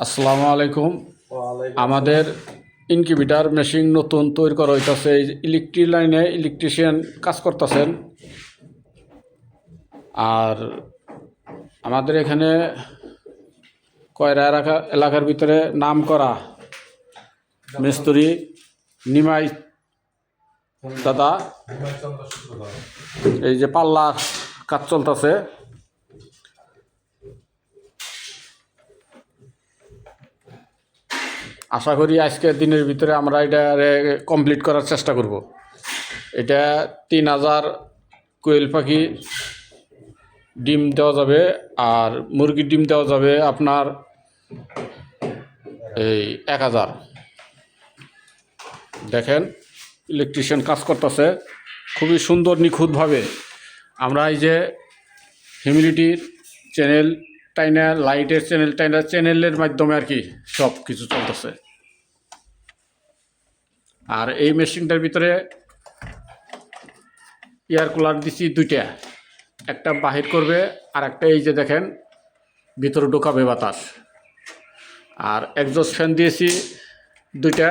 আসসালামু আলাইকুম। আমাদের ইনকিউবেটর মেশিন নতুন তৈরি করা হইতাছে। ইলেকট্রিক লাইনে ইলেকট্রিশিয়ান কাজ করতেছেন। আর আমাদের এখানে কয়রা এলাকার ভিতরে নাম করা মিস্ত্রি নিমাই দাদা, এই যে পাল্লা কাজ চলতেছে। আশা করি আজকের দিনের ভিতরে আমরা এটা কমপ্লিট করার চেষ্টা করব। এটা 3000 কোয়েল পাখি ডিম দেওয়া যাবে, আর মুরগির ডিম দেওয়া যাবে আপনার এই 1000। দেখেন ইলেকট্রিশিয়ান কাজ করতেছে খুবই সুন্দর নিখুঁতভাবে। আমরা এই যে হিউমিডিটির চ্যানেল টাইনা, লাইটের চ্যানেল টাইনা, চ্যানেলের মাধ্যমে আর কি সব কিছু চলতেছে। আর এই মেশিনটার ভিতরে এয়ার কুলার দিছি দুইটা, একটা বাহির করবে আর একটা এই যে দেখেন ভিতরে ঢোকাবে বাতাস। আর এক্সস্ট ফ্যান দিয়েছি দুইটা।